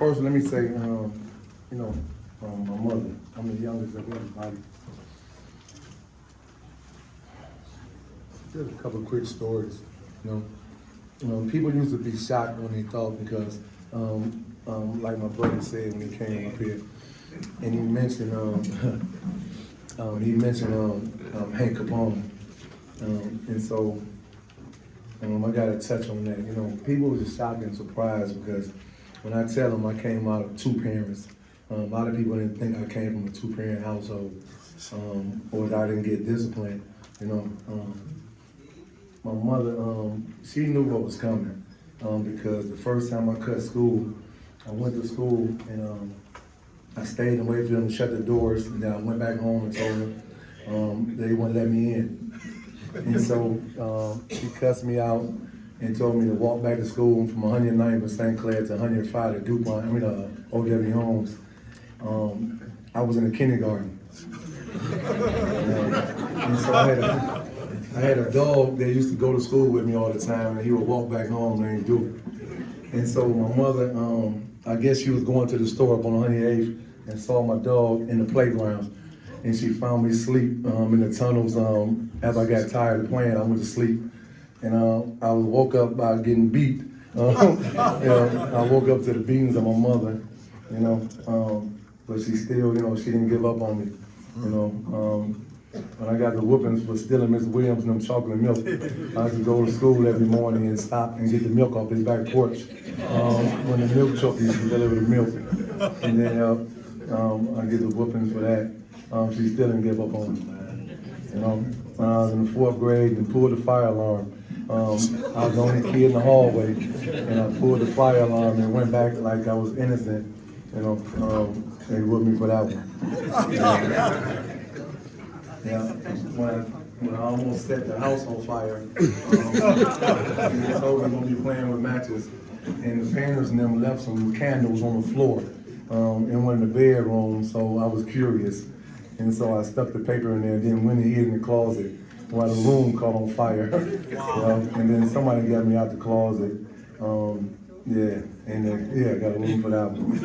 First, let me say, my mother, I'm the youngest of everybody. Just a couple of quick stories, people used to be shocked when they thought because, like my brother said when he came up here, and he mentioned, Hank Capone, and so, I gotta touch on that. People were just shocked and surprised because when I tell them I came out of two parents, a lot of people didn't think I came from a two-parent household, or that I didn't get disciplined. My mother, she knew what was coming, because the first time I cut school, I went to school and I stayed and waited for them to shut the doors, and then I went back home and told them they wouldn't let me in. And so she cussed me out and told me to walk back to school from 109th of St. Clair to 105 to DuPont, O.W. Holmes. I was in the kindergarten. And so I had a dog that used to go to school with me all the time, and he would walk back home named Duke. And so my mother, I guess she was going to the store up on 108th and saw my dog in the playground. And she found me asleep in the tunnels. After I got tired of playing, I went to sleep. And I woke up by getting beat. I woke up to the beatings of my mother, but she still, she didn't give up on me. When I got the whoopings for stealing Miss Williams and them chocolate milk, I used to go to school every morning and stop and get the milk off his back porch. When the milk truck used to deliver the milk. And then I get the whoopings for that. She still didn't give up on me, man. When I was in the 4th grade and pulled the fire alarm, I was the only kid in the hallway, and I pulled the fire alarm and went back like I was innocent. They whooped me for that one. When I almost set the house on fire, they told me I'm gonna be playing with matches, and the parents and them left some candles on the floor in one of the bedrooms, so I was curious. And so I stuck the paper in there, then went and hid in the closet while the room caught on fire. And then somebody got me out the closet. I got a room for that one.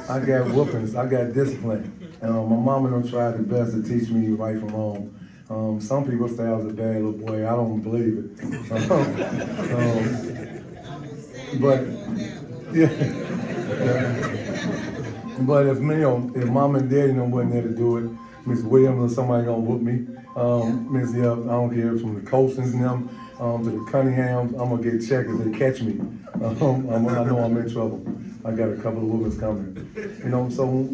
I got whoopings, I got discipline. My mom and them tried their best to teach me right from wrong. Some people say I was a bad little boy. I don't believe it. But if mom and daddy wasn't there to do it, Miss Williams or somebody gonna whoop me. I don't care, from the Colsons and them to the Cunninghams, I'm gonna get checked if they catch me. I know I'm in trouble. I got a couple of whoopings coming. So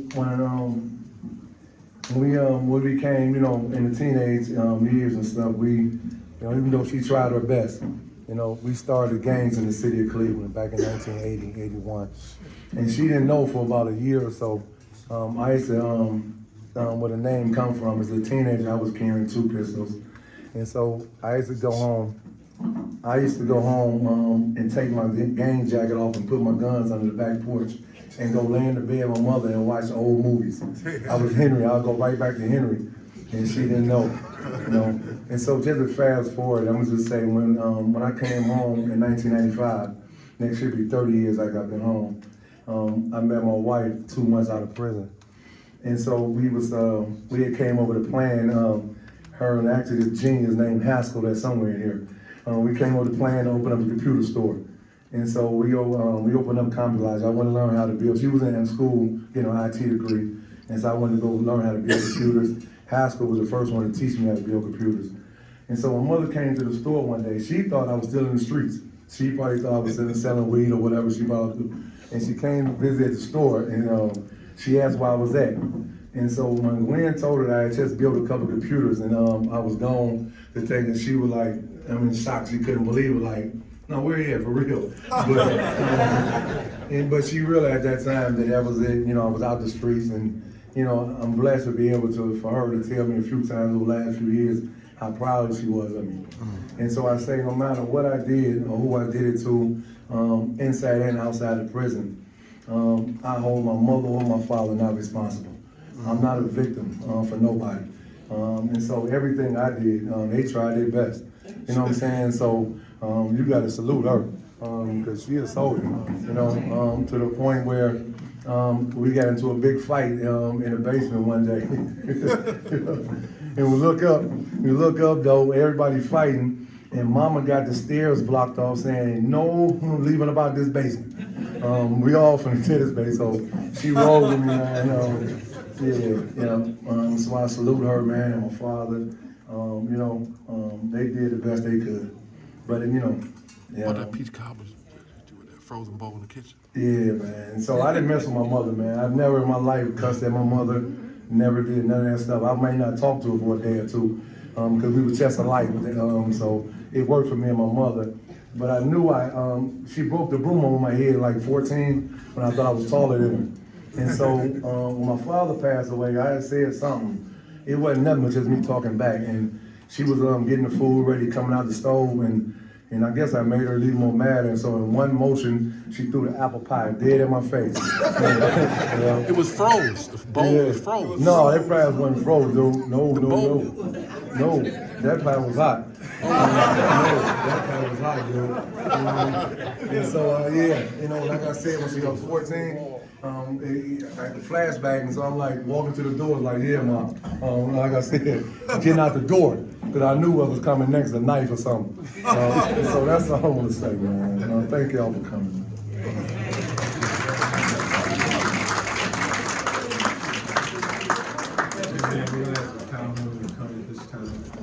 when we became, in the teenage years and stuff, we, even though she tried her best, we started gangs in the city of Cleveland back in 1980, 81. And she didn't know for about a year or so. I used to, where the name come from, as a teenager, I was carrying 2 pistols. And so I used to go home and take my gang jacket off and put my guns under the back porch and go lay in the bed with my mother and watch old movies. I was Henry, I'll go right back to Henry. And she didn't know, And so just to fast forward, I'm gonna just say when I came home in 1995, next year be 30 years like I've been home, I met my wife 2 months out of prison. And so we had came up with a plan, her and actually this genius named Haskell that's somewhere in here. We came up with a plan to open up a computer store. And so we opened up CompuLogic. I wanted to learn how to build. She was in school, getting an IT degree. And so I wanted to go learn how to build computers. Haskell was the first one to teach me how to build computers. And so my mother came to the store one day. She thought I was still in the streets. She probably thought I was selling weed or whatever she probably do. And she came to visit at the store, and she asked where I was at. And so when Gwen told her that I had just built a couple of computers and I was gone to take it, she was like, I'm in shock. She couldn't believe it. Like, no, we're here for real. But she realized at that time that was it. I was out the streets, and I'm blessed to be able for her to tell me a few times over the last few years how proud she was of me. And so I say, no matter what I did or who I did it to, inside and outside the prison, I hold my mother or my father not responsible. I'm not a victim for nobody. And so everything I did, they tried their best. You know what I'm saying? So you got to salute her. because she a soldier, you know, to the point where we got into a big fight in the basement one day. And we look up though, everybody fighting, and Mama got the stairs blocked off saying, no leaving about this basement. We all from the tennis base, so she rolled with me, man. So I salute her, man, and my father. They did the best they could. But, What that peach cobbler with that frozen bowl in the kitchen? Yeah, man. So I didn't mess with my mother, man. I've never in my life cussed at my mother. Never did none of that stuff. I might not talk to her for a day or two because we were just alike. So it worked for me and my mother. But I knew she broke the broom over my head like 14 when I thought I was taller than her. And so when my father passed away, I had said something. It wasn't nothing but just me talking back. And she was getting the food ready, coming out the stove, and I guess I made her a little more mad, and so in one motion, she threw the apple pie dead in my face. It was froze. The bowl was froze. No, that pie wasn't froze, dude. No. That pie was hot. That pie was hot, dude. And so, like I said, when she was 14, I had the flashback, and so I'm like walking to the door, like, yeah, Mom. Like I said, getting out the door, because I knew what was coming next, a knife or something. So that's all I want to say, man. Thank y'all for coming. We're going to ask Kyle Moore to come at this time.